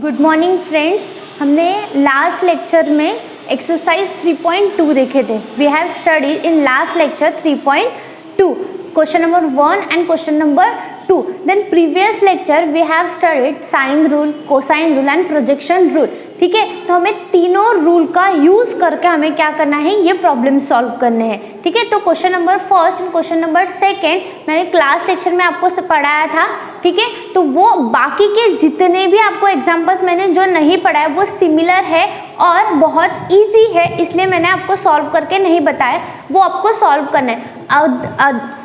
Good morning friends, हमने last lecture में exercise 3.2 देखे थे. We have studied in last lecture 3.2 question number 1 and question number 2. Then previous lecture we have studied sine rule, cosine rule and projection rule. ठीक है, तो हमें तीनों rule का यूज करके हमें क्या करना है, ये प्रॉब्लम सॉल्व करने हैं. ठीक है, तो question number first and question number second मैंने क्लास लेक्चर में आपको पढ़ाया था. ठीक है, तो वो बाकी के जितने भी आपको एग्जाम्पल्स मैंने जो नहीं पढ़ाया वो सिमिलर है और बहुत इजी है, इसलिए मैंने आपको सॉल्व करके नहीं बताया, वो आपको सॉल्व करना है.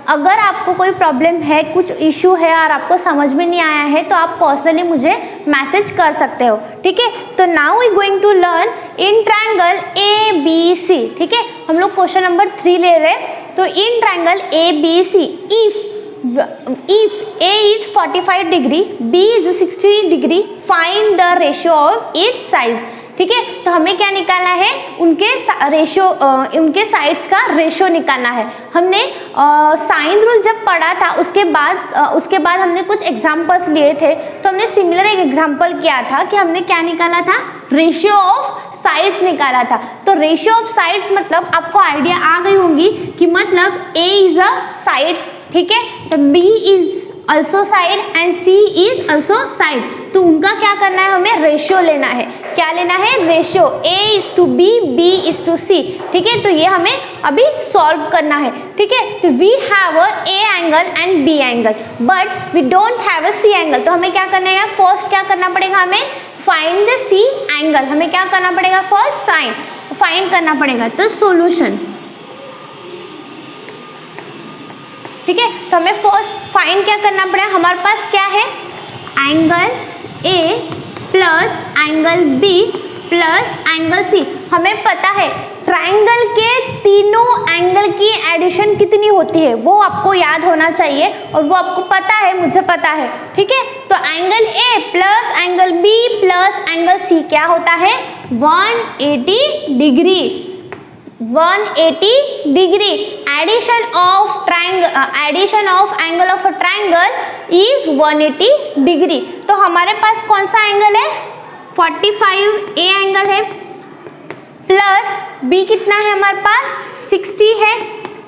अगर आपको कोई प्रॉब्लम है, कुछ इशू है और आपको समझ में नहीं आया है तो आप पर्सनली मुझे मैसेज कर सकते हो. ठीक है, तो now we going to learn in triangle ABC. ठीक है, हम लोग क्वेश्चन नंबर 3 ले रहे हैं. तो इन triangle ABC if A is 45 degree, B is 60 degree, find the ratio of its size. ठीक है, तो हमें क्या निकालना है, उनके रेशियो, उनके साइड्स का रेशियो निकालना है. हमने साइन रूल जब पढ़ा था उसके बाद हमने कुछ एग्जांपल्स लिए थे. तो हमने सिमिलर एक एग्जांपल किया था कि हमने क्या निकाला था, रेशियो ऑफ साइड्स निकाला था. तो रेशियो ऑफ साइड्स मतलब आपको आइडिया आ गई होंगी कि मतलब A इज अ साइड. ठीक है, तो B is also side and C is also side. तो उनका क्या करना है, हमें रेशियो लेना है. क्या लेना है, ratio. A is to B, B is to C. ठीक है, तो ये हमें अभी सॉल्व करना है. ठीक है, तो we have a A angle and B angle but we don't have a C angle. तो हमें क्या करना है, फर्स्ट क्या करना पड़ेगा, हमें फाइंड द C angle. हमें क्या करना पड़ेगा, फर्स्ट साइन फाइंड करना पड़ेगा. तो सोल्यूशन. ठीक है, तो हमें फर्स्ट फाइंड क्या करना पड़ेगा, हमारे पास क्या है, angle A plus angle B plus angle C. हमें पता है ट्रायंगल के तीनों एंगल की एडिशन कितनी होती है, वो आपको याद होना चाहिए और वो आपको पता है, मुझे पता है. ठीक है, तो angle A plus angle B plus angle C क्या होता है, 180 degree. 180 degree. Addition of angle of a triangle is 180 degree. तो हमारे पास कौन सा एंगल है, 45 A एंगल है, प्लस B कितना है हमारे पास, 60 है,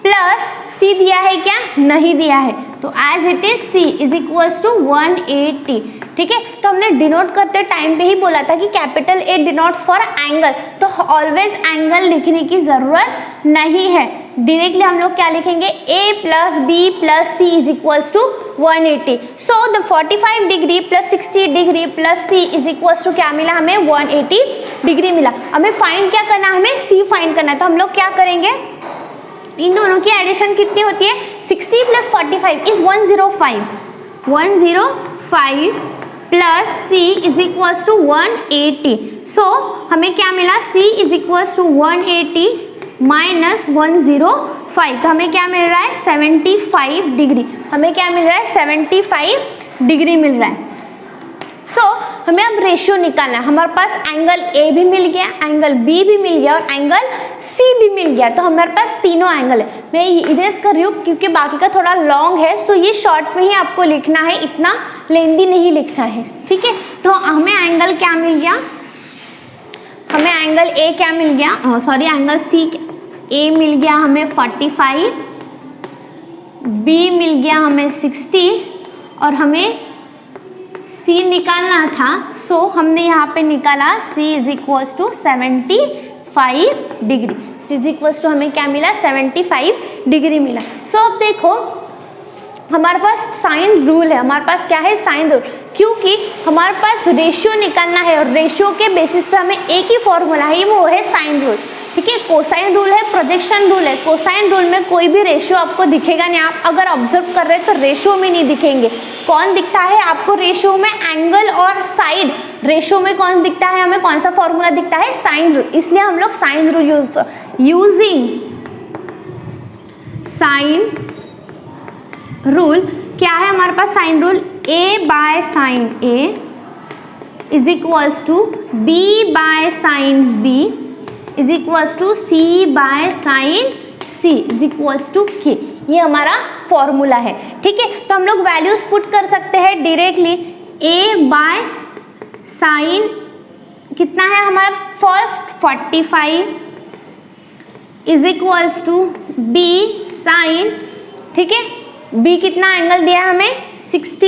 प्लस C दिया है क्या, नहीं दिया है. तो as it is C is equals to 180. ठीक है, तो हमने डिनोट करते टाइम पे ही बोला था कि capital A denotes for angle, तो ऑलवेज एंगल लिखने की जरूरत नहीं है. डायरेक्टली हम लोग क्या लिखेंगे, A plus B plus C is equals to 180. So the 45 degree plus 60 degree plus C is equals to क्या मिला हमें, 180 डिग्री मिला. हमें फाइंड क्या करना है, हमें C फाइंड करना है. तो हम लोग क्या करेंगे, इन दोनों की एडिशन कितनी होती है, 60 plus 45 is 105. 105 plus C is equals to 180. So हमें क्या मिला, C is equals to 180 minus 105. तो हमें क्या मिल रहा है, 75 डिग्री. हमें क्या मिल रहा है, 75 डिग्री मिल रहा है. सो हमें अब रेशियो निकालना है. हमारे पास एंगल A भी मिल गया, एंगल B भी मिल गया और एंगल C भी मिल गया. तो हमारे पास तीनों एंगल है. मैं इरेज कर रही हूँ क्योंकि बाकी का थोड़ा लॉन्ग है, सो ये शॉर्ट में ही आपको लिखना है, इतना लेंदी नहीं लिखना है. ठीक है, तो हमें एंगल क्या मिल गया, हमें एंगल A क्या मिल गया, सॉरी एंगल A मिल गया हमें 45, B मिल गया हमें 60 और हमें C निकालना था. सो हमने यहाँ पे निकाला C is equals to 75 degree. C is equals to हमें क्या मिला, 75 डिग्री मिला. सो अब देखो हमारे पास साइन रूल है, हमारे पास क्या है, साइन रूल, क्योंकि हमारे पास रेशियो निकालना है और रेशियो के बेसिस पे हमें एक ही फॉर्मूला है, वो है साइन रूल. ठीक है, कोसाइन रूल है, प्रोजेक्शन रूल है. कोसाइन रूल में कोई भी रेशियो आपको दिखेगा नहीं. आप अगर ऑब्जर्व कर रहे हैं तो रेशियो में नहीं दिखेंगे. कौन दिखता है आपको रेशियो में, एंगल और साइड. रेशियो में कौन दिखता है, हमें कौन सा फॉर्मूला दिखता है, साइन रूल. इसलिए हम लोग sine rule using sine rule. क्या है हमारे पास sine rule, A by sine A is equals to B by sine B is equals to C by sine C is equals to K. ये हमारा formula है. ठीक है, तो हम लोग वैल्यूज पुट कर सकते हैं डायरेक्टली. A बाय साइन कितना है हमारा first 45 is equals to B sine, ठीक है, बी कितना एंगल दिया है हमें 60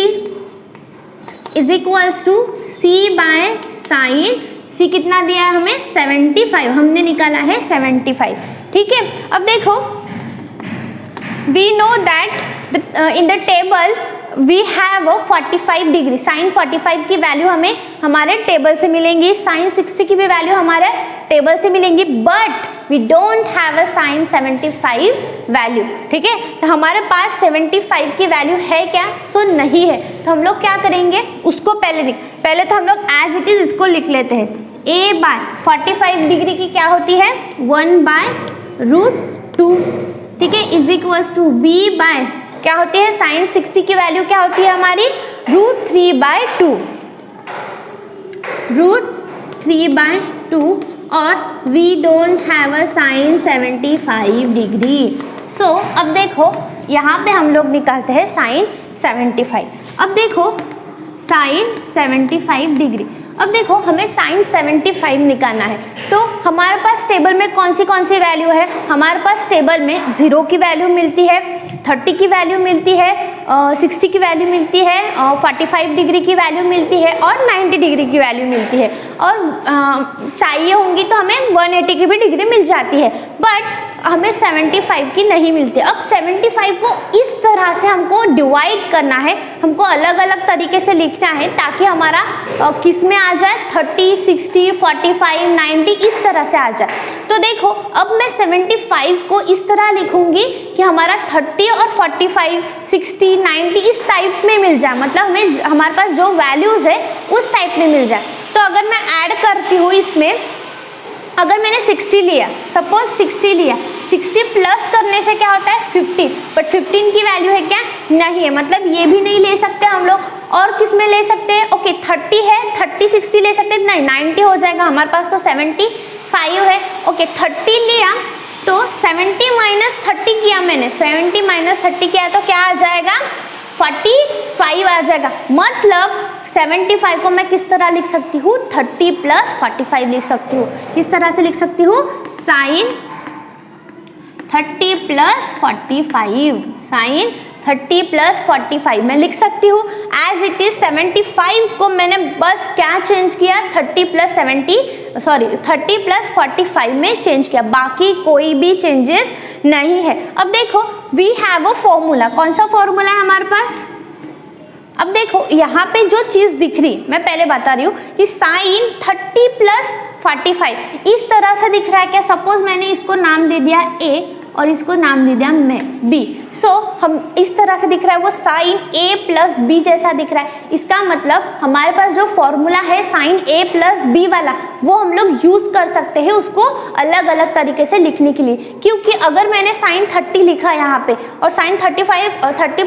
is equals to C by sine, C कितना दिया है हमें 75, हमने निकाला है 75, ठीक है। अब देखो we know that in the table we have 45 degree, sine 45 की वैल्यू हमें हमारे टेबल से मिलेंगी, साइन 60 की भी वैल्यू हमारे टेबल से मिलेंगी, but we don't have a sine 75 value, ठीक है। तो हमारे पास 75 की वैल्यू है क्या? सो नहीं है। तो हम लोग क्या करेंगे, उसको पहले तो हम लोग एज इट इज इसको लिख लेते हैं, a बाय 45 डिग्री की क्या होती है 1/√2, ठीक है, is equals to b by क्या होती है साइन 60 की वैल्यू क्या होती है हमारी √3/2, √3/2 और we don't have a sine 75 degree. So अब देखो यहाँ पे हम लोग निकालते हैं साइन 75। अब देखो साइन 75 डिग्री, अब देखो हमें साइन 75 निकालना है, तो हमारे पास टेबल में कौन सी वैल्यू है, हमारे पास टेबल में 0 की वैल्यू मिलती है, 30 की वैल्यू मिलती है, 60 की वैल्यू मिलती है, 45 डिग्री की वैल्यू मिलती है और 90 डिग्री की वैल्यू मिलती है, और चाहिए होंगी तो हमें 180 की भी डिग्री मिल जाती है, बट हमें 75 की नहीं मिलती। अब 75 को इस तरह से हमको डिवाइड करना है, हमको अलग अलग तरीके से लिखना है ताकि हमारा किस में आ जाए 30, 60, 45, 90 इस तरह से आ जाए। तो देखो अब मैं 75 को इस तरह लिखूंगी कि हमारा 30 और 45, 60, 90 इस टाइप में मिल जाए, मतलब हमें हमारे पास जो वैल्यूज है उस टाइप में मिल जाए। तो अगर मैं ऐड करती हूँ इसमें, अगर मैंने 60 लिया, सपोज 60 लिया, 60 प्लस करने से क्या होता है 15, बट 15 की वैल्यू है क्या नहीं है, मतलब ये भी नहीं ले सकते हम लोग, और किस में ले सकते हैं, ओके 30 है, 30 60 ले सकते हैं, नहीं 90 हो जाएगा, हमारे पास तो 75 है, ओके 30 लिया तो 70 माइनस 30 किया मैंने, 70 माइनस 30 किया तो क्या आ जाएगा 45 आ जाएगा। मतलब 75 को मैं किस तरह लिख सकती हूँ 30 प्लस 45 लिख सकती हूँ, किस तरह से लिख सकती हूँ साइन 30 प्लस 45, साइन 30 प्लस 45 मैं लिख सकती हूँ एज इट इज। 75 को मैंने बस क्या चेंज किया 30 प्लस 45 में चेंज किया, बाकी कोई भी चेंजेस नहीं है। अब देखो वी हैव अ फॉर्मूला, कौन सा फॉर्मूला है हमारे पास, अब देखो यहाँ पे जो चीज दिख रही, मैं पहले बता रही हूँ कि साइन 30 प्लस 45 इस तरह से दिख रहा है क्या, सपोज मैंने इसको नाम दे दिया A और इसको नाम दे दिया मैं B, सो हम इस तरह से दिख रहा है वो साइन A प्लस B जैसा दिख रहा है। इसका मतलब हमारे पास जो फॉर्मूला है साइन A प्लस B वाला वो हम लोग यूज कर सकते हैं उसको अलग अलग तरीके से लिखने के लिए, क्योंकि अगर मैंने साइन 30 लिखा यहाँ पे और साइन 30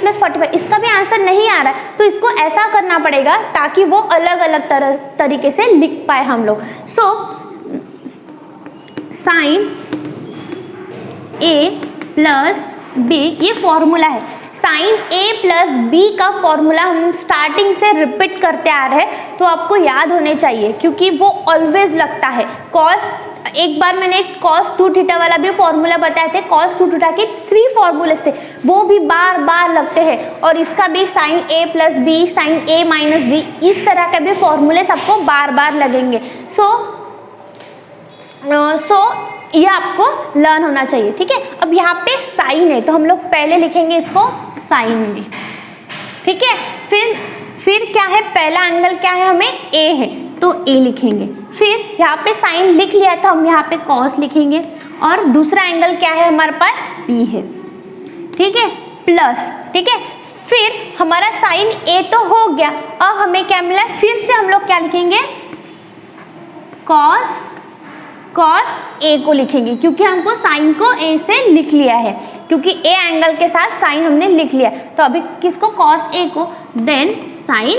प्लस 45 इसका भी आंसर नहीं आ रहा है, तो इसको ऐसा करना पड़ेगा ताकि वो अलग अलग तरीके से लिख पाए हम लोग। So sine A plus B ये फॉर्मूला है, साइन A प्लस B का फॉर्मूला हम स्टार्टिंग से रिपीट करते आ रहे हैं, तो आपको याद होने चाहिए क्योंकि वो ऑलवेज लगता है। कॉस, एक बार मैंने एक cos 2 थीटा वाला भी फॉर्मूला बताए थे, cos 2 थीटा के 3 फॉर्मूलेस थे, वो भी बार बार लगते हैं, और इसका भी sine A plus B, sine A minus B इस तरह के भी फॉर्मूलेस आपको बार बार लगेंगे। सो ये आपको लर्न होना चाहिए, ठीक है। अब यहाँ पे साइन है तो हम लोग पहले लिखेंगे इसको साइन में, ठीक है। फिर क्या है, पहला एंगल क्या है हमें A है तो A लिखेंगे, फिर यहाँ पे साइन लिख लिया था हम यहाँ पे कॉस लिखेंगे, और दूसरा एंगल क्या है हमारे पास B है, ठीक है, प्लस, ठीक है। फिर हमारा साइन A तो हो गया, अब हमें क्या मिला, फिर से हम लोग क्या लिखेंगे कॉस A को लिखेंगे, क्योंकि हमको साइन को A से लिख लिया है, क्योंकि A एंगल के साथ साइन हमने लिख लिया, तो अभी किसको कॉस A को, देन साइन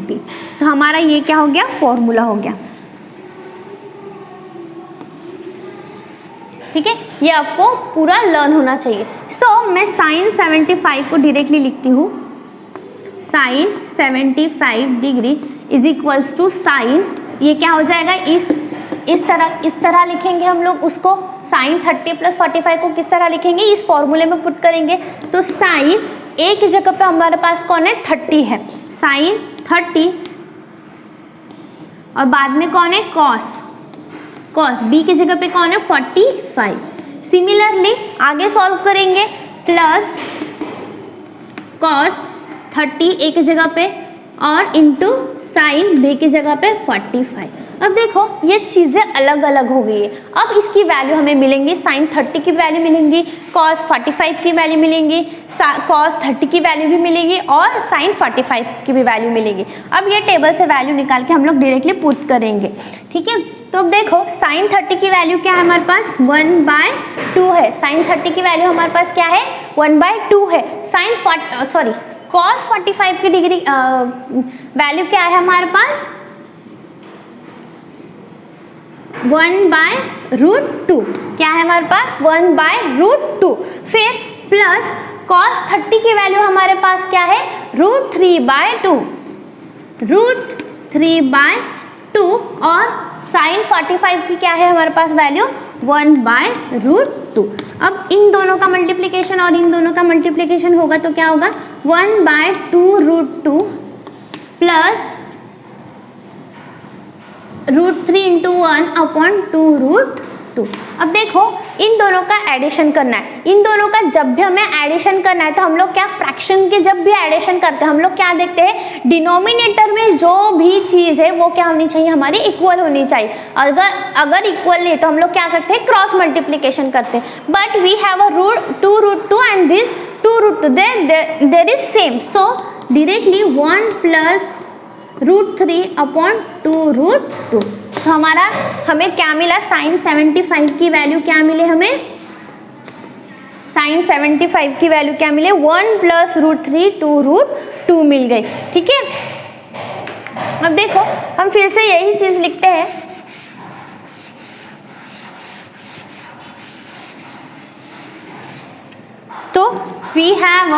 B। तो हमारा ये क्या हो गया फॉर्मूला हो गया, ठीक है। ये आपको पूरा लर्न होना चाहिए। सो मैं साइन 75 को डायरेक्टली लिखती हूँ, sine 75 degree is equals to sine, ये क्या हो जाएगा, इस तरह लिखेंगे हम लोग उसको। साइन 30 + 45 को किस तरह लिखेंगे, इस फॉर्मूले में पुट करेंगे। तो साइन ए की जगह पे हमारे पास कौन है, 30 है, साइन 30, और बाद में कौन है, कॉस बी की जगह पे कौन है, 45। सिमिलरली आगे सॉल्व करेंगे, प्लस कॉस 30 ए की जगह पे और इंटू साइन बी की जगह पे 45। अब देखो ये चीज़ें अलग अलग हो गई है। अब इसकी वैल्यू हमें मिलेंगी, साइन 30 की वैल्यू मिलेंगी, कॉस 45 की वैल्यू मिलेंगी, कॉस 30 की वैल्यू भी मिलेगी और साइन 45 की भी वैल्यू मिलेगी। अब ये टेबल से वैल्यू निकाल के हम लोग डायरेक्टली पुट करेंगे, ठीक है। तो अब देखो साइन 30 की वैल्यू क्या है हमारे पास, 1/2 है। साइन 30 की वैल्यू हमारे पास क्या है, 1/2 है। कॉस 45 की डिग्री वैल्यू क्या है हमारे पास, 1/√2, क्या है हमारे पास, 1/√2। फिर प्लस कॉस 30 की वैल्यू हमारे पास क्या है, √3/2, √3/2, और साइन 45 की क्या है हमारे पास वैल्यू, 1/√2। अब इन दोनों का मल्टीप्लिकेशन और इन दोनों का मल्टीप्लिकेशन होगा तो क्या होगा, 1/2√2 प्लस √3 × 1/2√2। अब देखो इन दोनों का एडिशन करना है। इन दोनों का जब भी हमें एडिशन करना है तो हम लोग क्या, फ्रैक्शन के जब भी एडिशन करते हैं हम लोग क्या देखते हैं, डिनोमिनेटर में जो भी चीज़ है वो क्या होनी चाहिए, हमारी इक्वल होनी चाहिए। अगर इक्वल नहीं तो हम लोग क्या करते हैं, क्रॉस मल्टीप्लिकेशन करते हैं। But we have a √2√2 and this 2√2, there is same, so directly 1 + √3/2√2। तो हमें क्या मिला, साइन 75 की वैल्यू क्या मिले हमें, साइन 75 की वैल्यू क्या मिले, 1 + √3/2√2 मिल गई, ठीक है। अब देखो हम फिर से यही चीज लिखते हैं, तो we have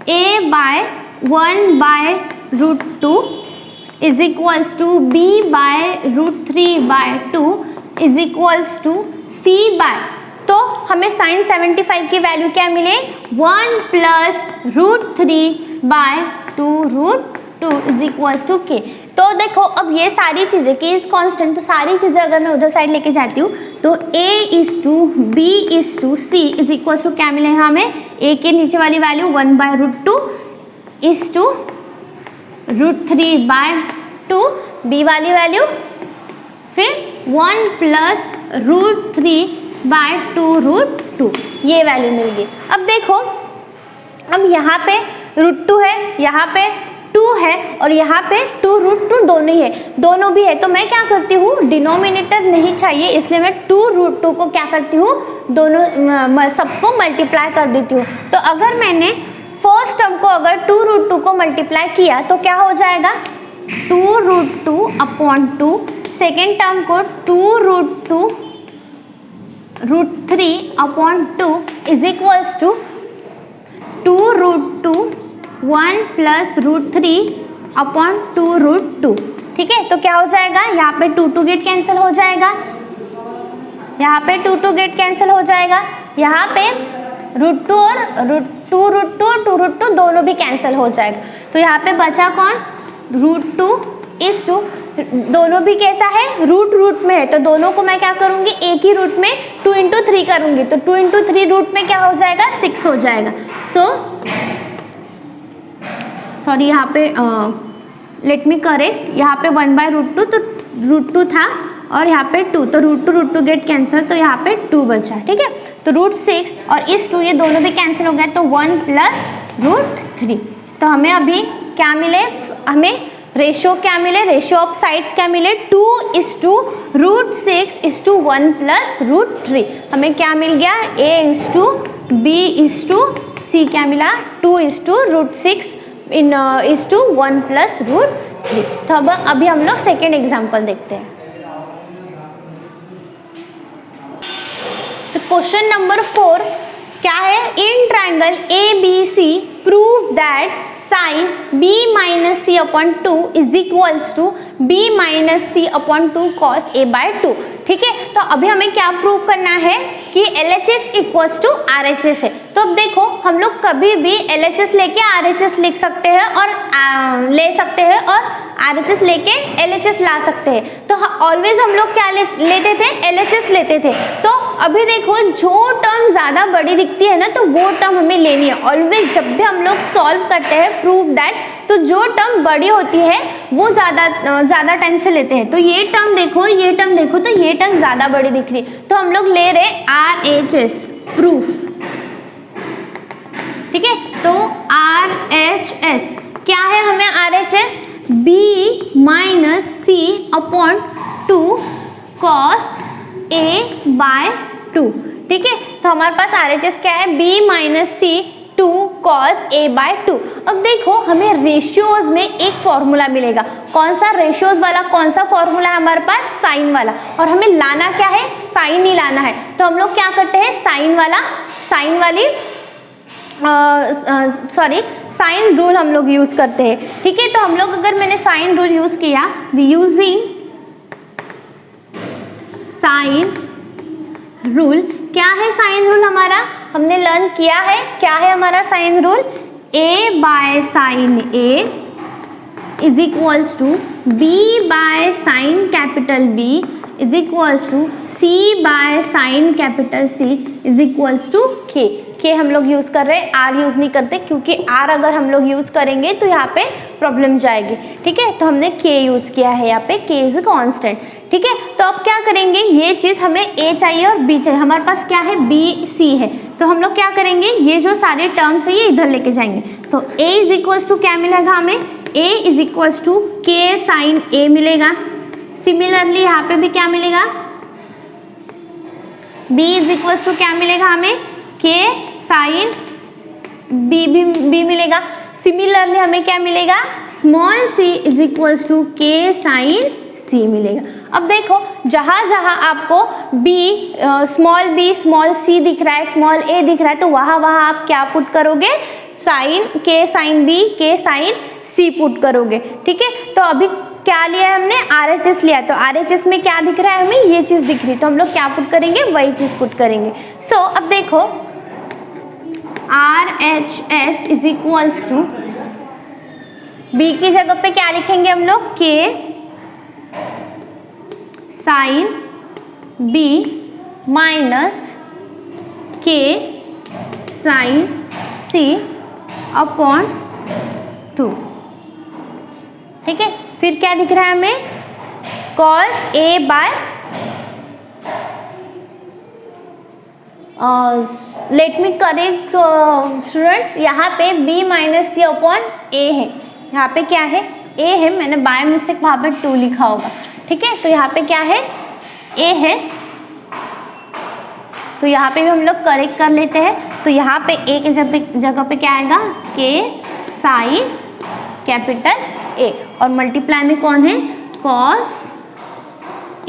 a/1/√2 is equals to b/√3/2 is equals to c/, तो हमें साइन 75 की वैल्यू क्या मिले, 1 + √3/2√2 इज इक्वल्स टू k। तो देखो अब ये सारी चीज़ें k इज कॉन्स्टेंट, तो सारी चीज़ें अगर मैं उधर साइड लेके जाती हूँ तो a/b/c इज इक्वल्स टू क्या मिलेगा हमें, a के नीचे वाली वैल्यू 1/√2 इज टू √3/2, b वाली वैल्यू फिर 1 + √3/2√2, ये वैल्यू मिल गई। अब देखो अब यहाँ पे √2 है, यहाँ पे 2 है और यहाँ पे 2√2 दोनों ही है, दोनों भी है। तो मैं क्या करती हूँ, डिनोमिनेटर नहीं चाहिए इसलिए मैं 2√2 को क्या करती हूँ, दोनों सबको मल्टीप्लाई कर देती हूँ। तो अगर मैंने फर्स्ट टर्म को अगर 2√2 को मल्टीप्लाई किया तो क्या हो जाएगा, 2√2/2, सेकेंड टर्म को 2√2√3/2 इज इक्वल्स टू 2√2 1 + √3/2√2, ठीक है। तो क्या हो जाएगा, यहाँ पे 2 गेट कैंसिल हो जाएगा, यहाँ पे 2 गेट कैंसिल हो जाएगा, यहाँ पे √2 और 2√2 दोनों भी कैंसिल हो जाएगा। तो यहाँ पे बचा कौन, √2 दोनों भी कैसा है, रूट में है, तो दोनों को मैं क्या करूँगी, एक ही रूट में 2 × 3 करूँगी, तो 2 × 3 रूट में क्या हो जाएगा, 6 हो जाएगा। सॉरी यहाँ पे लेट मी करेक्ट, यहाँ पे 1/√2 तो √2 था और यहाँ पे 2, तो √2 गेट कैंसिल, तो यहाँ पे 2 बचा, ठीक है। तो √6 और इस 2 ये दोनों भी कैंसिल हो गए, तो 1 + √3। तो हमें अभी क्या मिले, हमें रेशियो क्या मिले, रेशियो ऑफ साइड्स क्या मिले, 2:6:1 + √3। हमें क्या मिल गया, a:b:c क्या मिला, 2:6 1 + √3। तो अब अभी हम लोग सेकेंड एग्जाम्पल देखते हैं। तो क्वेश्चन नंबर 4 क्या है, in triangle ABC prove that sine b minus c upon 2 is equals to b minus c upon 2 cos a by 2। ठीक है, तो अभी हमें क्या प्रूव करना है कि LHS इक्वल्स टू RHS है। तो अब देखो हम लोग कभी भी LHS लेके RHS लिख सकते हैं और ले सकते हैं और RHS लेके LHS ला सकते हैं। तो ऑलवेज हम लोग क्या लेते थे, LHS लेते थे। तो अभी देखो जो टर्म ज़्यादा बड़ी दिखती है ना तो वो टर्म हमें लेनी है। ऑलवेज जब भी हम लोग सॉल्व करते हैं प्रूव दैट, तो जो टर्म बड़ी होती है वो ज़्यादा टाइम से लेते हैं। तो ये टर्म देखो, ये टर्म देखो, तो ये टर्म ज़्यादा बड़ी दिख रही, तो हम लोग ले रहे RHS प्रूफ। ठीक है, तो RHS क्या है, हमें RHS b minus c upon 2 cos a by 2। ठीक है, तो हमारे पास RHS क्या है, b minus c 2 cos a by 2। अब देखो हमें रेशियोज में एक फॉर्मूला मिलेगा। कौन सा रेशियोज वाला, कौन सा फॉर्मूला है हमारे पास, साइन वाला। और हमें लाना क्या है, साइन ही लाना है। तो हम लोग क्या करते हैं, साइन रूल हम लोग यूज करते हैं। ठीक है, तो हम लोग अगर मैंने साइन रूल यूज किया, यूजिंग साइन रूल, क्या है साइन रूल हमारा, हमने लर्न किया है, क्या है हमारा sine rule, a by sine a is equals to b by sine capital B is equals to c by sine capital C is equals to k हम लोग यूज कर रहे हैं, r यूज नहीं करते, क्योंकि r अगर हम लोग यूज करेंगे तो यहाँ पे प्रॉब्लम जाएगी। ठीक है, तो हमने k यूज किया है, यहाँ पे k इज कांस्टेंट। ठीक है, तो अब क्या करेंगे, ये चीज हमें a चाहिए और b चाहिए, हमारे पास क्या है, b c है। तो हम लोग क्या करेंगे, ये जो सारे टर्म्स है ये इधर लेके जाएंगे। तो a इज इक्वल्स टू क्या मिलेगा हमें, a is equals to k sine a मिलेगा। सिमिलरली यहाँ पे भी क्या मिलेगा, b इज इक्वल्स टू क्या मिलेगा हमें, k साइन b मिलेगा। सिमिलरली हमें क्या मिलेगा, small c is equals to k sine c मिलेगा। अब देखो जहाँ जहाँ आपको स्मॉल b स्मॉल c दिख रहा है, स्मॉल a दिख रहा है, तो वहाँ आप क्या पुट करोगे, sine k sine b k sine c put करोगे। ठीक है, तो अभी क्या लिया है हमने, RHS लिया, तो RHS में क्या दिख रहा है हमें, ये चीज़ दिख रही, तो हम लोग क्या पुट करेंगे, वही चीज़ पुट करेंगे। सो अब देखो RHS is equals to b की जगह पे क्या लिखेंगे हम लोग, k sine b minus k sine c upon 2। ठीक है, फिर क्या दिख रहा है हमें, cos a by, let me correct students, यहाँ पे b minus c upon a है, यहाँ पे क्या है, a है, मैंने बाय मिस्टेक वहाँ पे 2 लिखा होगा। ठीक है, तो यहाँ पे क्या है, a है, तो यहाँ पे भी हम लोग करेक्ट कर लेते हैं। तो यहाँ पे a की जगह पे क्या आएगा, k साइन कैपिटल A, और मल्टीप्लाई में कौन है, cos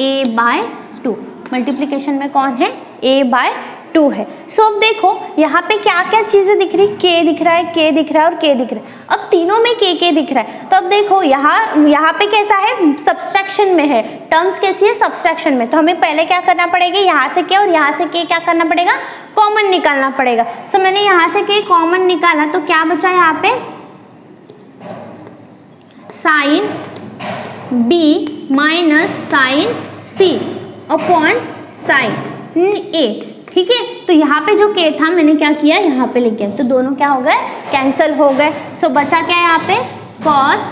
a बाय 2, मल्टीप्लिकेशन में कौन है, a बाय 2 है। सो अब देखो यहाँ पे क्या क्या चीज़ें दिख रही, k दिख रहा है, k दिख रहा है और k दिख रहा है। अब तीनों में k दिख रहा है, तो अब देखो यहाँ पे कैसा है, सब्सट्रैक्शन में है, टर्म्स कैसी है, सब्सट्रैक्शन में। तो हमें पहले क्या करना पड़ेगा, यहाँ से k और यहाँ से k क्या करना पड़ेगा, कॉमन निकालना पड़ेगा। सो मैंने यहाँ से k कॉमन निकाला, तो क्या बचा यहाँ पे, sine b minus sine c upon sine a। ठीक है, तो यहाँ पे जो k था मैंने क्या किया, यहाँ पे लिख दिया, तो दोनों क्या हो गए, कैंसिल हो गए। सो बचा क्या है यहाँ पे, cos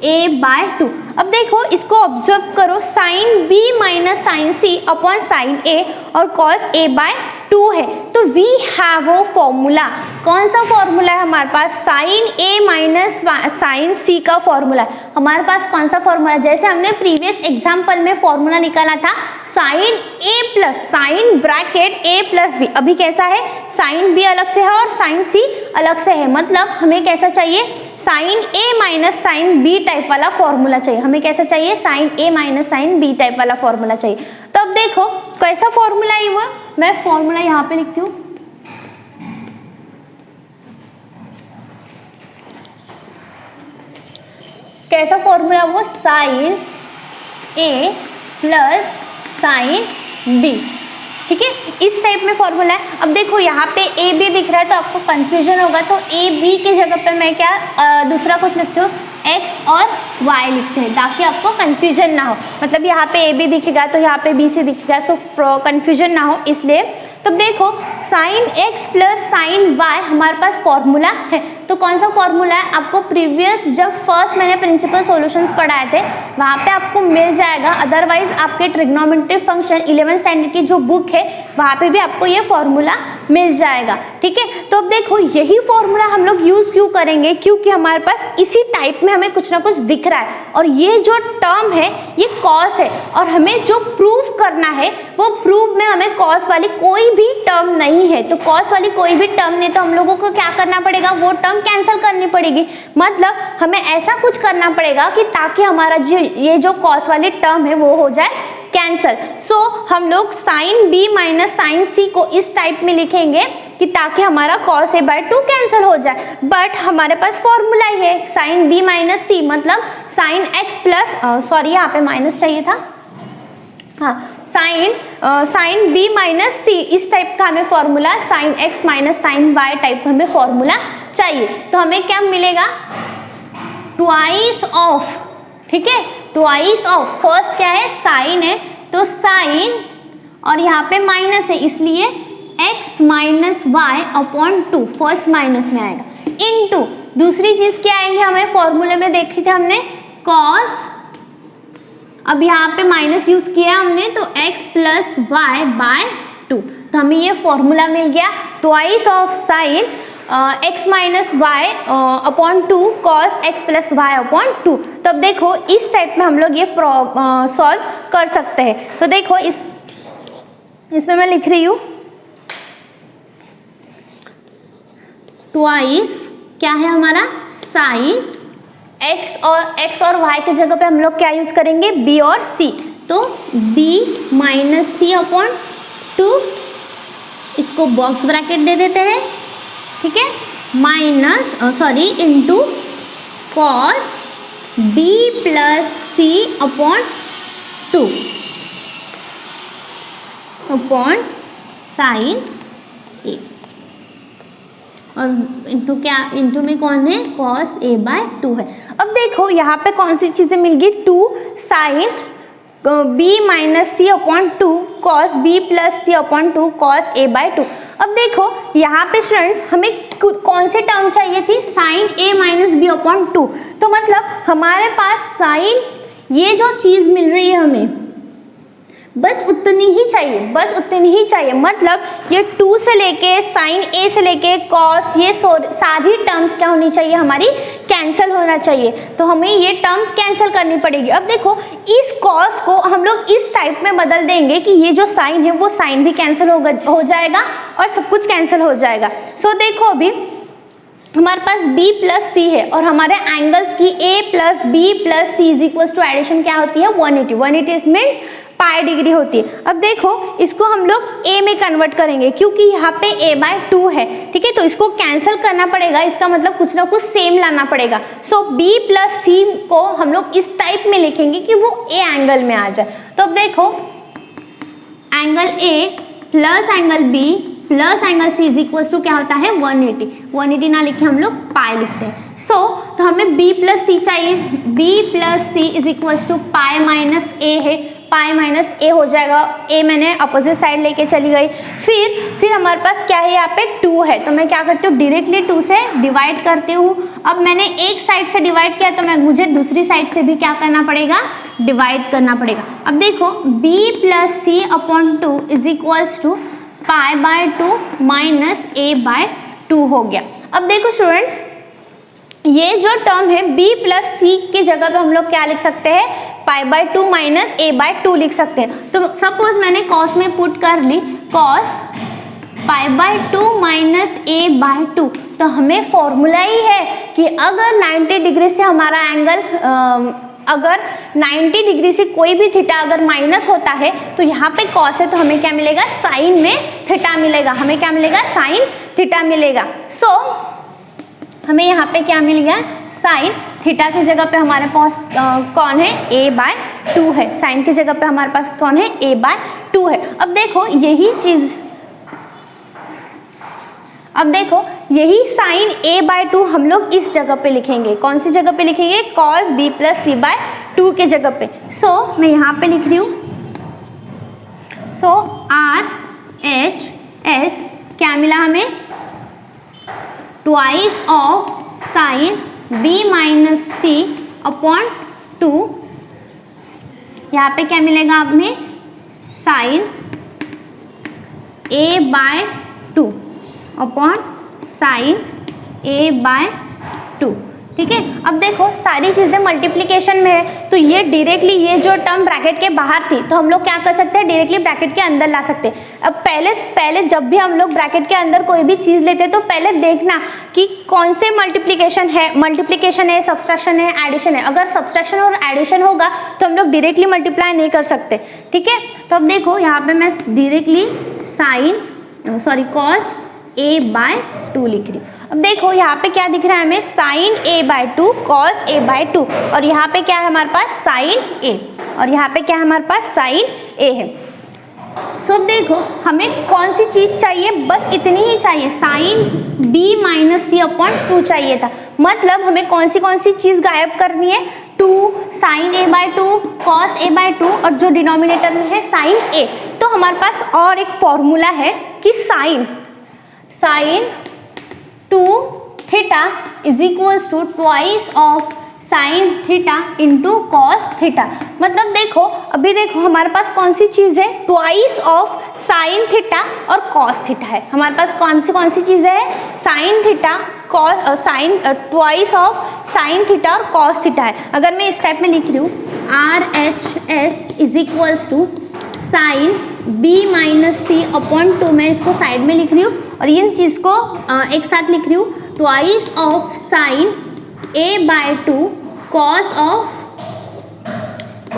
a बाय 2। अब देखो इसको ऑब्जर्व करो, sine b minus sine c upon sine a और cos a बाय 2 है, तो वी हैव वो फॉर्मूला। कौन सा फॉर्मूला है हमारे पास, sine a minus sine c का फॉर्मूला है हमारे पास। कौन सा फॉर्मूला, जैसे हमने प्रीवियस एग्जाम्पल में फॉर्मूला निकाला था, sine a plus sine bracket a plus b। अभी कैसा है, साइन b अलग से है और साइन c अलग से है, मतलब हमें कैसा चाहिए, sine a minus sine b type वाला फॉर्मूला चाहिए। हमें कैसा चाहिए, sine a minus sine b type वाला फॉर्मूला चाहिए। तो अब देखो कैसा फॉर्मूला है वो, मैं फॉर्मूला यहाँ पे लिखती हूँ, कैसा फॉर्मूला वो, साइन ए प्लस साइन बी, ठीक है, इस टाइप में फॉर्मूला है। अब देखो यहाँ पे ए बी दिख रहा है तो आपको कंफ्यूजन होगा, तो ए बी की जगह पे मैं क्या दूसरा कुछ लिखती हूँ, एक्स और वाई लिखते हैं ताकि आपको कंफ्यूजन ना हो। मतलब यहाँ पे ए बी दिखेगा तो यहाँ पे बी सी दिखेगा, सो कंफ्यूजन ना हो इसलिए। तो देखो sine x plus sine y हमारे पास फॉर्मूला है, तो कौन सा फॉर्मूला है, आपको प्रीवियस जब फर्स्ट मैंने प्रिंसिपल सॉल्यूशंस पढ़ाए थे वहाँ पे आपको मिल जाएगा, अदरवाइज आपके ट्रिग्नोमेट्री फंक्शन 11th स्टैंडर्ड की जो बुक है वहाँ पे भी आपको ये फॉर्मूला मिल जाएगा, ठीक है। तो अब देखो यही फॉर्मूला हम लोग यूज़ क्यों करेंगे, क्योंकि हमारे पास इसी टाइप में हमें कुछ ना कुछ दिख रहा है और ये जो टर्म है ये कॉस है और हमें जो प्रूफ करना है वो प्रूफ में हमें कॉस वाली कोई भी टर्म नहीं है, तो कॉस वाली कोई भी टर्म नहीं, तो हम लोगों को क्या करना पड़ेगा, वो टर्म कैंसिल करनी पड़ेगी। मतलब हमें ऐसा कुछ करना पड़ेगा कि ताकि हमारा जो ये जो कॉस वाली टर्म है वो हो जाए कैंसल। सो हम लोग साइन बी माइनस साइन सी को इस टाइप में लिखेंगे कि ताकि हमारा cos a/2 कैंसिल हो जाए, बट हमारे पास फॉर्मूला ही है साइन बी माइनस सी, मतलब साइन एक्स प्लस सॉरी यहाँ पे माइनस चाहिए था, हाँ साइन बी माइनस सी, इस टाइप का हमें formula, sine x minus sine y type का हमें फॉर्मूला चाहिए। तो हमें क्या मिलेगा, ट्वाइस ऑफ, ठीक है, ट्वाइस ऑफ, फर्स्ट क्या है साइन है तो साइन और यहाँ पे माइनस है इसलिए x minus y upon 2, first minus में आएगा, इनटू दूसरी चीज क्या आएंगे, हमें फॉर्मूले में देखी थे हमने cos, अब यहाँ पे माइनस यूज किया हमने तो x प्लस वाई बाय 2, तो हमें ये फॉर्मूला मिल गया twice of sine x minus y upon 2 cos x plus y upon 2। तो अब देखो इस टाइप में हम लोग ये सॉल्व कर सकते हैं। तो देखो इसमें मैं लिख रही हूँ ट्वाइस क्या है हमारा साइन x और y की जगह पे हम लोग क्या यूज करेंगे, b और c, तो b माइनस सी अपॉन 2, इसको बॉक्स ब्रैकेट दे देते हैं, ठीक है, minus sorry into cos b plus C upon 2 upon sine A, और इंटू क्या, इंटू में कौन है, कॉस a बाय 2 है। अब देखो यहाँ पे कौन सी चीज़ें मिल गई, 2 sine b minus c upon 2 cos b plus C upon 2 cos a by 2। अब देखो यहाँ पे स्टूडेंट्स हमें कौन सी टर्म चाहिए थी, sine a minus b upon 2, तो मतलब हमारे पास साइन ये जो चीज़ मिल रही है हमें बस उतनी ही चाहिए, बस उतनी ही चाहिए, मतलब ये 2 से लेके साइन a से लेके कॉस, ये सारी टर्म्स क्या होनी चाहिए, हमारी कैंसिल होना चाहिए, तो हमें ये टर्म कैंसिल करनी पड़ेगी। अब देखो इस कॉस को हम लोग इस टाइप में बदल देंगे कि ये जो साइन है वो साइन भी कैंसिल हो जाएगा और सब कुछ कैंसिल हो जाएगा। सो देखो अभी हमारे पास b प्लस सी है और हमारे एंगल्स की a plus b plus c is equal to addition क्या होती है, 180, 180 मीन्स पाई डिग्री होती है। अब देखो इसको हम लोग a में कन्वर्ट करेंगे क्योंकि यहाँ पे a बाय 2 है, ठीक है, तो इसको कैंसिल करना पड़ेगा, इसका मतलब कुछ ना कुछ सेम लाना पड़ेगा। सो b प्लस सी को हम लोग इस टाइप में लिखेंगे कि वो a एंगल में आ जाए। तो अब देखो angle a plus angle b plus angle c is equal to क्या होता है, 180, 180 ना लिखे हम लोग पाई लिखते हैं। तो हमें b प्लस सी चाहिए, b plus c is equal to pi minus a है, पाई माइनस a हो जाएगा, a मैंने अपोजिट साइड लेके चली गई, फिर हमारे पास क्या है, यहाँ पे 2 है, तो मैं क्या करती हूँ डायरेक्टली 2 से डिवाइड करती हूँ। अब मैंने एक साइड से डिवाइड किया तो मुझे दूसरी साइड से भी क्या करना पड़ेगा, डिवाइड करना पड़ेगा। अब देखो b plus C upon 2 is equals to pi by 2 minus a by 2 हो गया। अब देखो स्टूडेंट्स ये जो टर्म है b प्लस सी की जगह पे हम लोग क्या लिख सकते हैं, pi by 2 minus a by 2 लिख सकते हैं। तो सपोज मैंने कॉस में पुट कर ली cos pi by 2 minus a by 2, तो हमें फॉर्मूला ही है कि अगर 90 डिग्री से हमारा एंगल अगर 90 डिग्री से कोई भी थीटा अगर माइनस होता है तो यहाँ पे कॉस है तो हमें क्या मिलेगा, साइन में थीटा मिलेगा, हमें क्या मिलेगा, साइन थीटा मिलेगा। सो हमें यहाँ पे क्या मिल गया, साइन, थीटा की जगह पे हमारे पास कौन है, a/2 है। साइन की जगह पे हमारे पास कौन है, a/2 है। अब देखो यही साइन a/2 हम लोग इस जगह पे लिखेंगे। कौन सी जगह पे लिखेंगे, cos b + c/2 के जगह पे। सो मैं यहाँ पे लिख रही हूँ, सो RHS क्या मिला हमें, twice of sine b - c/2। यहाँ पे क्या मिलेगा हमें, sign a/2 upon sine a/2। ठीक है, अब देखो सारी चीज़ें मल्टीप्लिकेशन में है, तो ये डायरेक्टली ये जो टर्म ब्रैकेट के बाहर थी तो हम लोग क्या कर सकते हैं, डायरेक्टली ब्रैकेट के अंदर ला सकते हैं। अब पहले जब भी हम लोग ब्रैकेट के अंदर कोई भी चीज़ लेते हैं तो पहले देखना कि कौन से मल्टीप्लिकेशन है, सब्सट्रैक्शन है, एडिशन है। अगर सब्सट्रैक्शन और एडिशन होगा तो हम लोग डायरेक्टली मल्टीप्लाई नहीं कर सकते। ठीक है, तो अब देखो यहाँ पे मैं डायरेक्टली कॉस a/2 लिख रही हूँ। अब देखो यहाँ पे क्या दिख रहा है हमें, साइन a/2 कॉस a/2, और यहाँ पे क्या है हमारे पास, साइन a, और यहाँ पे क्या है हमारे पास, साइन a है। सो देखो हमें कौन सी चीज़ चाहिए, बस इतनी ही चाहिए, साइन b - c/2 चाहिए था। मतलब हमें कौन सी चीज़ गायब करनी है, 2 साइन a/2 कॉस a/2, और जो डिनोमिनेटर में है साइन a। तो हमारे पास और एक फॉर्मूला है कि sine 2 theta is equals to twice of sine theta into cos theta. मतलब देखो अभी देखो हमारे पास कौन सी चीज़ है, ट्वाइस ऑफ साइन थीटा और कॉस थीटा है। हमारे पास कौन सी चीज़ है, sine theta twice of sine theta और कॉस थीटा है। अगर मैं इस टाइप में लिख रही हूँ, RHS is equals to sine b - c/2, मैं इसको साइड में लिख रही हूँ और इन चीज़ को एक साथ लिख रही हूँ, twice of sign a/2 cos of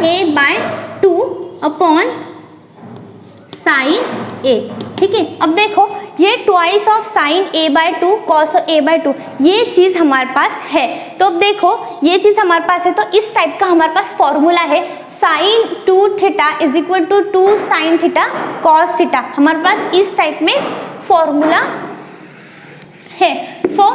a/2 upon sine a। ठीक है, अब देखो ये twice of sign a/2 cos a/2 ये चीज़ हमारे पास है। तो अब देखो ये चीज़ हमारे पास है, तो इस टाइप का हमारे पास फॉर्मूला है, sine 2 theta is equal to 2 sine theta cos theta. हमारे पास इस टाइप में फॉर्मूला है। So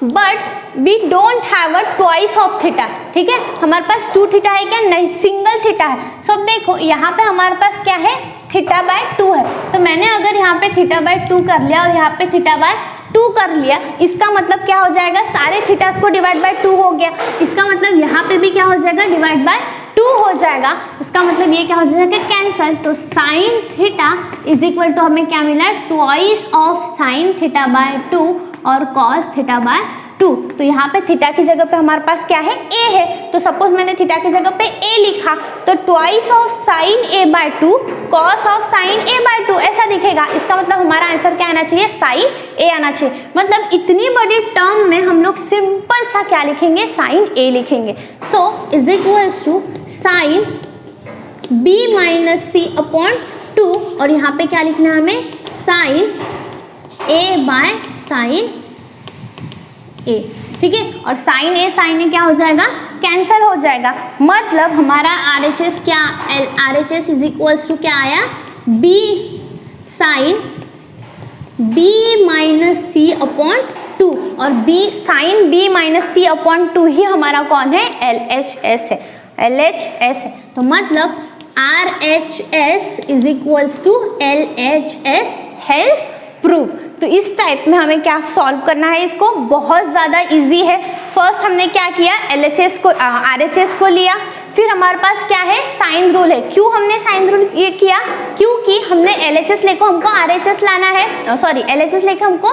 but we don't have a twice of theta. ठीक है, हमारे पास 2 थीटा है क्या, नहीं, सिंगल थीटा है। सो अब देखो यहाँ पे हमारे पास क्या है, θ/2 है। तो मैंने अगर यहाँ पे θ/2 कर लिया और यहाँ पे θ/2 कर लिया, इसका मतलब क्या हो जाएगा, सारे थीटास को डिवाइड बाय 2 हो गया। इसका मतलब यहाँ पे भी क्या हो जाएगा, डिवाइड बाय 2 हो जाएगा। इसका मतलब ये क्या हो जाएगा, कैंसल। तो sine theta is equal to हमें क्या मिला, ट्वाइस ऑफ साइन θ/2 और कॉस θ/2। तो यहाँ पे थीटा की जगह पे हमारे पास क्या है, a है। तो सपोज मैंने थीटा की जगह पे a लिखा, तो twice of sign a/2 cos of sine a/2 ऐसा दिखेगा। इसका मतलब हमारा आंसर क्या आना चाहिए, साइन a आना चाहिए। मतलब इतनी बड़ी टर्म में हम लोग सिंपल सा क्या लिखेंगे, साइन a लिखेंगे। So is equals to sine b - c/2, और यहाँ पे क्या लिखना है हमें, साइन a/साइन a। ठीक है, और साइन a क्या हो जाएगा, कैंसिल हो जाएगा। मतलब हमारा RHS इज इक्वल्स टू क्या आया, b साइन b - c/2, और साइन b - c/2 ही हमारा कौन है, LHS है। तो मतलब RHS is equals to LHS has prove. तो इस टाइप में हमें क्या सॉल्व करना है, इसको बहुत ज़्यादा इजी है। फर्स्ट हमने क्या किया, RHS को लिया, फिर हमारे पास क्या है, साइन रूल है। क्यों हमने साइन रूल ये किया, क्योंकि हमने LHS लेकर हमको RHS लाना है, LHS लेकर हमको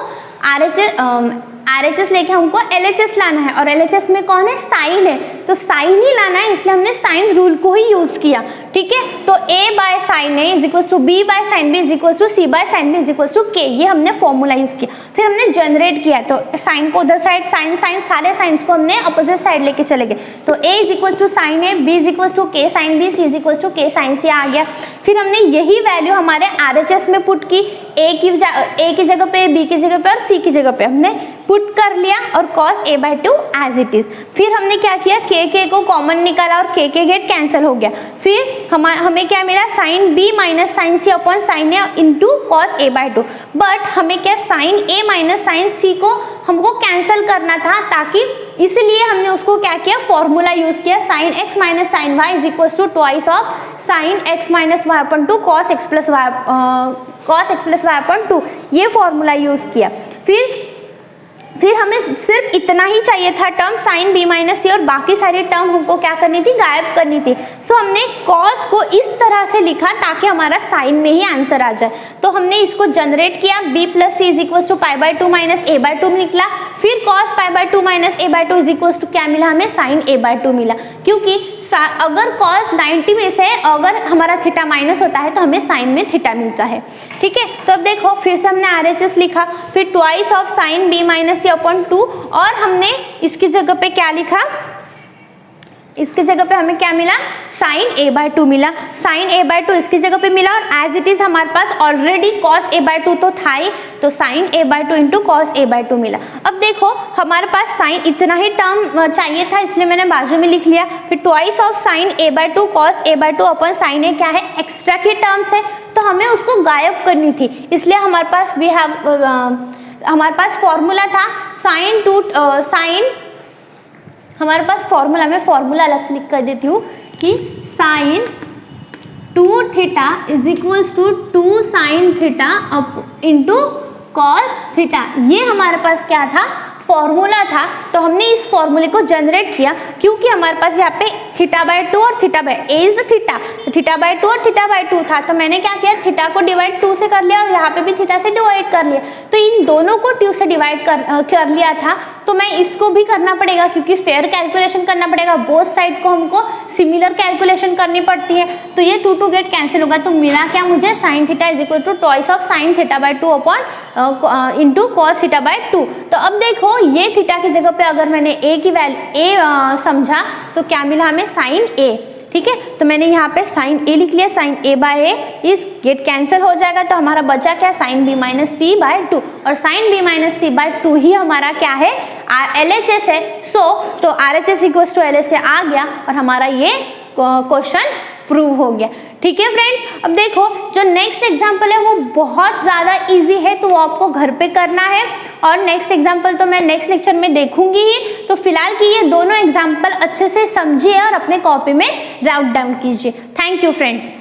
RHS लेके हमको LHS लाना है, और LHS में कौन है, साइन है। तो साइन ही लाना है, इसलिए हमने साइन रूल को ही यूज़ किया। ठीक है। तो a by sine a is equal to b by sine b is equal to c by sine b is equal to k, ये हमने फॉर्मूला यूज किया। फिर हमने जनरेट किया, तो साइन को उधर साइड, साइन साइन सारे साइंस को हमने अपोजिट साइड लेके चले गए। तो a is equal to sine a, b is equal to k sine b, c is equal to k sine c आ गया। फिर हमने यही वैल्यू हमारे RHS में पुट की, a की जगह पे, b की जगह पे और c की जगह पे हमने पुट कर लिया और cos a by 2 as it is. फिर हमने क्या किया, k को कॉमन निकाला और k गेट कैंसिल हो गया। फिर हमें क्या मिला, sine b minus sine c upon sine a into cos a by 2। But हमें क्या, sine a minus sine c को हमको कैंसिल करना था, ताकि इसलिए हमने उसको क्या किया, फॉर्मूला यूज किया, sine x minus sine y is equal to twice of sine x minus y upon 2 cos x plus y upon 2, ये फॉर्मूला यूज किया। फिर हमें सिर्फ इतना ही चाहिए था टर्म साइन b माइनस सी, और बाकी सारी टर्म हमको क्या करनी थी, गायब करनी थी। सो हमने कॉस को इस तरह से लिखा ताकि हमारा साइन में ही आंसर आ जाए। तो हमने इसको जनरेट किया, b plus c is equal to pi by 2 minus a by 2 निकला। फिर cos pi by 2 minus a by 2 is equal to क्या मिला, हमें साइन a बाय 2 मिला। क्योंकि अगर कॉस 90 में से अगर हमारा थीटा माइनस होता है तो हमें साइन में थीटा मिलता है, ठीक है। तो अब देखो, फिर से हमने RHS लिखा, फिर twice of sine b minus c upon 2, और हमने इसकी जगह पे क्या लिखा, इसकी जगह पे हमें क्या मिला, साइन a बाय 2 मिला। साइन a बाय 2 इसकी जगह पे मिला, और एज इट इज हमारे पास ऑलरेडी cos a बाय 2 तो था ही, तो sine a by 2 into cos a by 2 मिला। अब देखो, हमारे पास साइन इतना ही टर्म चाहिए था, इसलिए मैंने बाजू में लिख लिया। फिर twice of sine a by 2 cos a by 2 upon sine a क्या है, एक्स्ट्रा की टर्म्स है, तो हमें उसको गायब करनी थी। इसलिए हमारे पास हमारे पास फॉर्मूला था हमारे पास फॉर्मूला, में फॉर्मूला अलग से लिख कर देती हूँ कि sine 2 theta is equals to 2 sine theta up into cos theta, ये हमारे पास क्या था, फॉर्मूला था। तो हमने इस फॉर्मूले को जनरेट किया, क्योंकि हमारे पास यहाँ पे थीटा बाय 2 और theta by a is the theta, तो थीटा बाय 2 और थीटा बाय 2 था, तो मैंने क्या किया, थीटा को डिवाइड 2 से कर लिया और यहाँ पे भी थीटा से डिवाइड कर लिया। तो इन दोनों को 2 से डिवाइड कर लिया था, तो मैं इसको भी करना पड़ेगा, क्योंकि फेयर कैलकुलेशन करना पड़ेगा, बोथ साइड को हमको सिमिलर कैलकुलेशन करनी पड़ती है। तो ये 2 गेट कैंसिल होगा, तो मिला क्या मुझे, sine theta is equal to twice of sine theta by 2 upon into cos theta by 2। तो अब देखो, ये थीटा की जगह पे अगर मैंने a की वैल्यू समझा तो क्या मिला हमें, साइन a, ठीक है। तो मैंने यहाँ पे साइन a लिख लिया, साइन a बाय a, इस गेट कैंसिल हो जाएगा, तो हमारा बचा क्या, साइन b माइनस सी बाय 2, और साइन b माइनस सी बाय 2 ही हमारा क्या है, LHS है। तो RHS इक्वल्स टू LHS आ गया, और हमारा ये क्वेश्चन प्रूव हो गया, ठीक है फ्रेंड्स। अब देखो, जो नेक्स्ट एग्जाम्पल है वो बहुत ज़्यादा इजी है, तो वो आपको घर पे करना है, और नेक्स्ट एग्जाम्पल तो मैं नेक्स्ट लेक्चर में देखूंगी ही। तो फिलहाल की ये दोनों एग्जाम्पल अच्छे से समझिए और अपने कॉपी में राउट डाउन कीजिए। Thank you friends.